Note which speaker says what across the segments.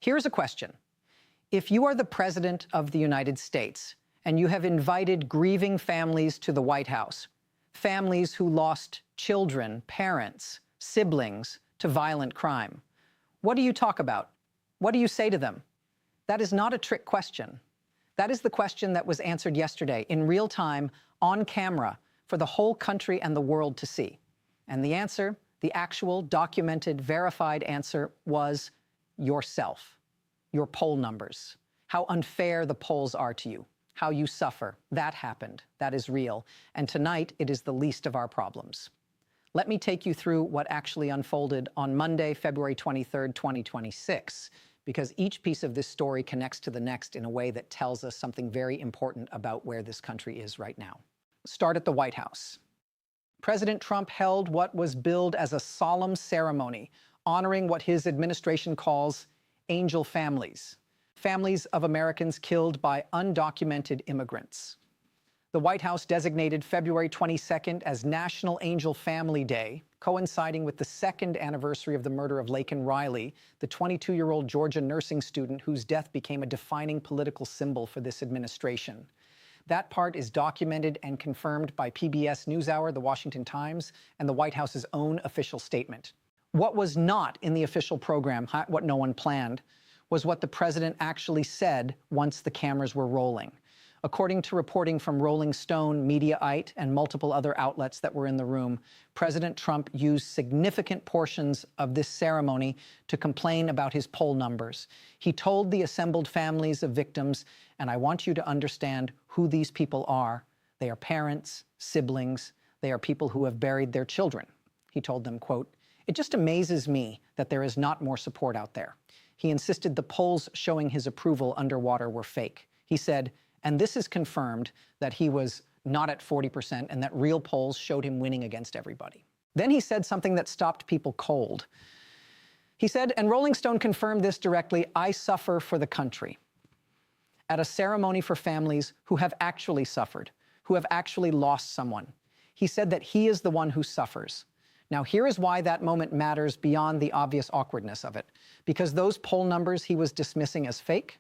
Speaker 1: Here's a question. If you are the President of the United States and you have invited grieving families to the White House, families who lost children, parents, siblings to violent crime, what do you talk about? What do you say to them? That is not a trick question. That is the question that was answered yesterday in real time, on camera, for the whole country and the world to see. And the answer, the actual, documented, verified answer was yourself, your poll numbers, how unfair the polls are to you, how you suffer. That happened. That is real. And tonight, it is the least of our problems. Let me take you through what actually unfolded on Monday, February 23rd, 2026, because each piece of this story connects to the next in a way that tells us something very important about where this country is right now. Start at the White House. President Trump held what was billed as a solemn ceremony, honoring what his administration calls angel families, families of Americans killed by undocumented immigrants. The White House designated February 22nd as National Angel Family Day, coinciding with the second anniversary of the murder of Laken Riley, the 22-year-old Georgia nursing student whose death became a defining political symbol for this administration. That part is documented and confirmed by PBS NewsHour, The Washington Times, and the White House's own official statement. What was not in the official program, what no one planned, was what the president actually said once the cameras were rolling. According to reporting from Rolling Stone, Mediaite, and multiple other outlets that were in the room, President Trump used significant portions of this ceremony to complain about his poll numbers. He told the assembled families of victims, and I want you to understand who these people are. They are parents, siblings, they are people who have buried their children. He told them, quote, "It just amazes me that there is not more support out there." He insisted the polls showing his approval underwater were fake. He said, and this is confirmed, that he was not at 40% and that real polls showed him winning against everybody. Then he said something that stopped people cold. He said, and Rolling Stone confirmed this directly, "I suffer for the country," at a ceremony for families who have actually suffered, who have actually lost someone. He said that he is the one who suffers. Now, here is why that moment matters beyond the obvious awkwardness of it. Because those poll numbers he was dismissing as fake,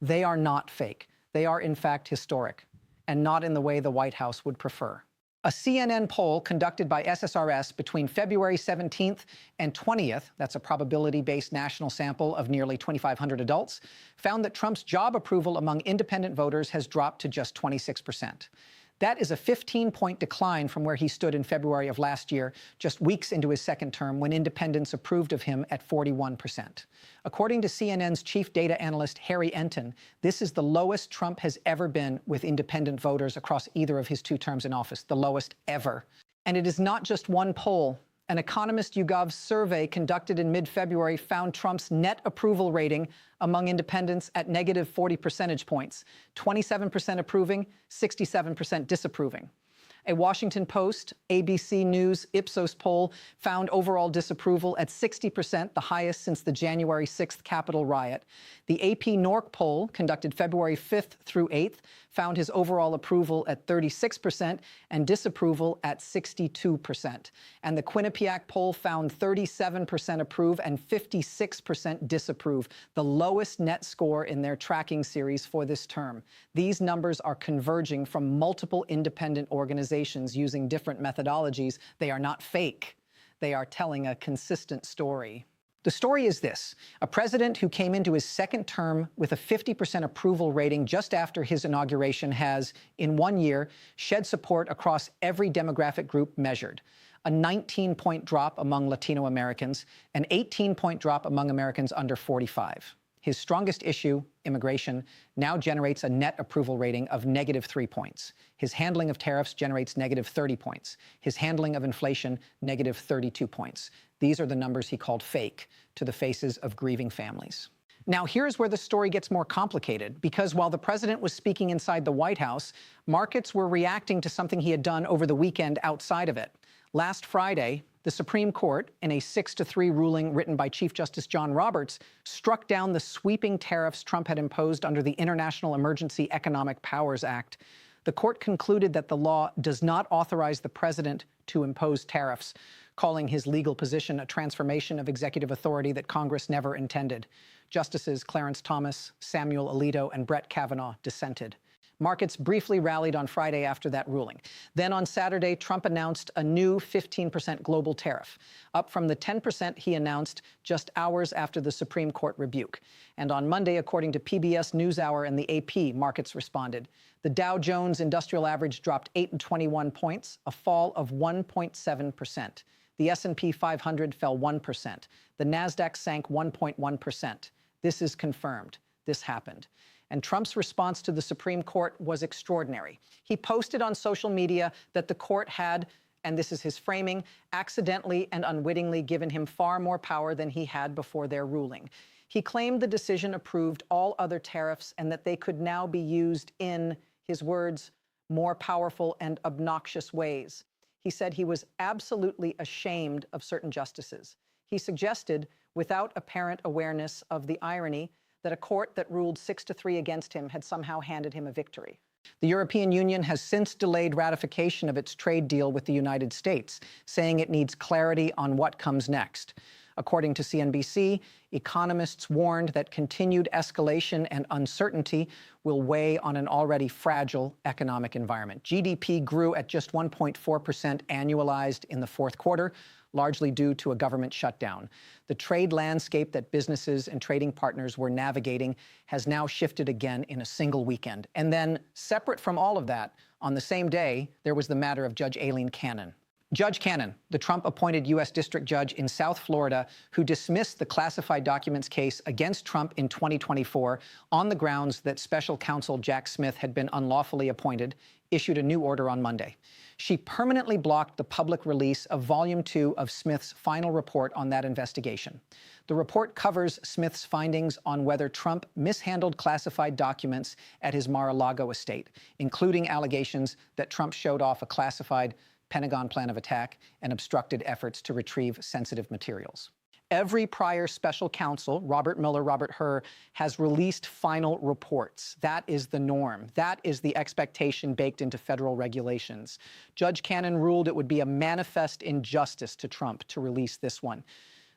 Speaker 1: they are not fake. They are, in fact, historic, and not in the way the White House would prefer. A CNN poll conducted by SSRS between February 17th and 20th, that's a probability-based national sample of nearly 2,500 adults, found that Trump's job approval among independent voters has dropped to just 26%. That is a 15-point decline from where he stood in February of last year, just weeks into his second term, when independents approved of him at 41%. According to CNN's chief data analyst, Harry Enton, this is the lowest Trump has ever been with independent voters across either of his 2 terms in office, the lowest ever. And it is not just one poll. An Economist YouGov survey conducted in mid-February found Trump's net approval rating among independents at negative 40 percentage points, 27% approving, 67% disapproving. A Washington Post, ABC News Ipsos poll found overall disapproval at 60%, the highest since the January 6th Capitol riot. The AP NORC poll, conducted February 5th through 8th, found his overall approval at 36% and disapproval at 62%. And the Quinnipiac poll found 37% approve and 56% disapprove, the lowest net score in their tracking series for this term. These numbers are converging from multiple independent organizations using different methodologies. They are not fake. They are telling a consistent story. The story is this: a president who came into his second term with a 50% approval rating just after his inauguration has, in 1 year, shed support across every demographic group measured. A 19-point drop among Latino Americans, an 18-point drop among Americans under 45. His strongest issue, immigration, now generates a net approval rating of -3 points. His handling of tariffs generates -30 points. His handling of inflation, -32 points. These are the numbers he called fake to the faces of grieving families. Now, here's where the story gets more complicated, because while the president was speaking inside the White House, markets were reacting to something he had done over the weekend outside of it. Last Friday, the Supreme Court, in a 6-3 ruling written by Chief Justice John Roberts, struck down the sweeping tariffs Trump had imposed under the International Emergency Economic Powers Act. The court concluded that the law does not authorize the president to impose tariffs, calling his legal position a transformation of executive authority that Congress never intended. Justices Clarence Thomas, Samuel Alito, and Brett Kavanaugh dissented. Markets briefly rallied on Friday after that ruling. Then on Saturday, Trump announced a new 15% global tariff, up from the 10% he announced just hours after the Supreme Court rebuke. And on Monday, according to PBS NewsHour and the AP, markets responded. The Dow Jones Industrial Average dropped 821 points, a fall of 1.7%. The S&P 500 fell 1%. The Nasdaq sank 1.1%. This is confirmed. This happened. And Trump's response to the Supreme Court was extraordinary. He posted on social media that the court had, and this is his framing, accidentally and unwittingly given him far more power than he had before their ruling. He claimed the decision approved all other tariffs and that they could now be used in, his words, more powerful and obnoxious ways. He said he was absolutely ashamed of certain justices. He suggested, without apparent awareness of the irony, that a court that ruled 6-3 against him had somehow handed him a victory. The European Union has since delayed ratification of its trade deal with the United States, saying it needs clarity on what comes next. According to CNBC, economists warned that continued escalation and uncertainty will weigh on an already fragile economic environment. GDP grew at just 1.4% annualized in the fourth quarter, largely due to a government shutdown. The trade landscape that businesses and trading partners were navigating has now shifted again in a single weekend. And then, separate from all of that, on the same day, there was the matter of Judge Aileen Cannon. Judge Cannon, the Trump-appointed U.S. District Judge in South Florida, who dismissed the classified documents case against Trump in 2024 on the grounds that special counsel Jack Smith had been unlawfully appointed, issued a new order on Monday. She permanently blocked the public release of Volume 2 of Smith's final report on that investigation. The report covers Smith's findings on whether Trump mishandled classified documents at his Mar-a-Lago estate, including allegations that Trump showed off a classified Pentagon plan of attack and obstructed efforts to retrieve sensitive materials. Every prior special counsel, Robert Mueller, Robert Hur, has released final reports. That is the norm. That is the expectation baked into federal regulations. Judge Cannon ruled it would be a manifest injustice to Trump to release this one.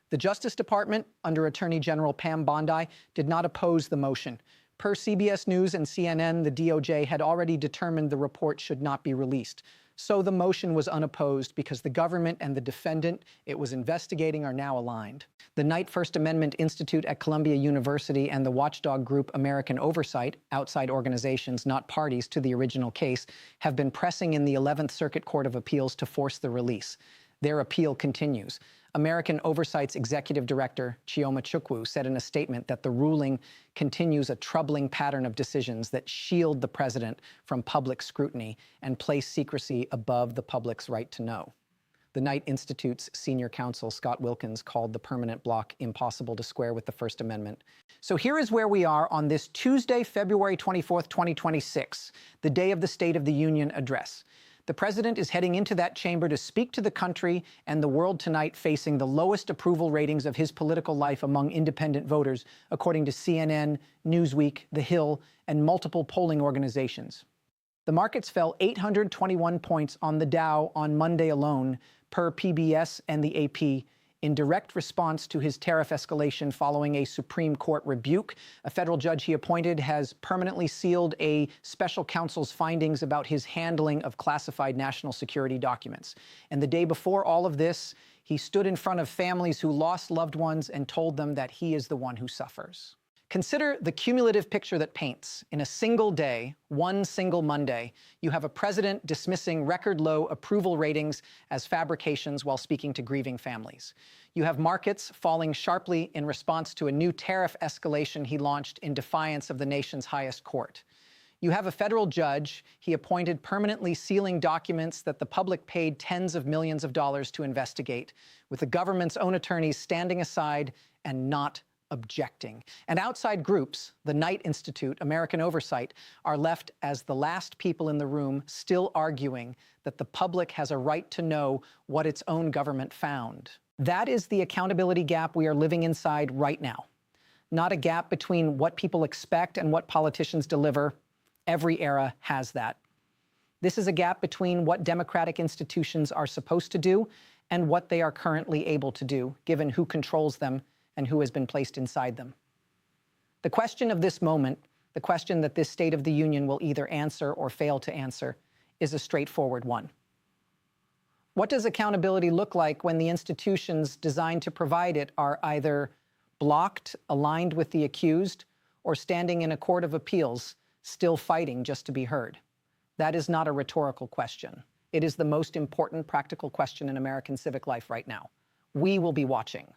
Speaker 1: The Justice Department, under Attorney General Pam Bondi, did not oppose the motion. Per CBS News and CNN, the DOJ had already determined the report should not be released. So the motion was unopposed because the government and the defendant it was investigating are now aligned. The Knight First Amendment Institute at Columbia University and the watchdog group American Oversight, outside organizations not parties to the original case, have been pressing in the 11th Circuit Court of Appeals to force the release. Their appeal continues. American Oversight's executive director, Chioma Chukwu, said in a statement that the ruling continues a troubling pattern of decisions that shield the president from public scrutiny and place secrecy above the public's right to know. The Knight Institute's senior counsel, Scott Wilkins, called the permanent block impossible to square with the First Amendment. So here is where we are on this Tuesday, February 24th, 2026, the day of the State of the Union address. The president is heading into that chamber to speak to the country and the world tonight, facing the lowest approval ratings of his political life among independent voters, according to CNN, Newsweek, The Hill, and multiple polling organizations. The markets fell 821 points on the Dow on Monday alone, per PBS and the AP, in direct response to his tariff escalation following a Supreme Court rebuke. A federal judge he appointed has permanently sealed a special counsel's findings about his handling of classified national security documents. And the day before all of this, he stood in front of families who lost loved ones and told them that he is the one who suffers. Consider the cumulative picture that paints. In a single day, one single Monday, you have a president dismissing record-low approval ratings as fabrications while speaking to grieving families. You have markets falling sharply in response to a new tariff escalation he launched in defiance of the nation's highest court. You have a federal judge he appointed permanently sealing documents that the public paid tens of millions of dollars to investigate, with the government's own attorneys standing aside and not objecting. And outside groups, the Knight Institute, American Oversight, are left as the last people in the room still arguing that the public has a right to know what its own government found. That is the accountability gap we are living inside right now. Not a gap between what people expect and what politicians deliver. Every era has that. This is a gap between what democratic institutions are supposed to do and what they are currently able to do, given who controls them and who has been placed inside them. The question of this moment, the question that this State of the Union will either answer or fail to answer, is a straightforward one. What does accountability look like when the institutions designed to provide it are either blocked, aligned with the accused, or standing in a court of appeals, still fighting just to be heard? That is not a rhetorical question. It is the most important practical question in American civic life right now. We will be watching.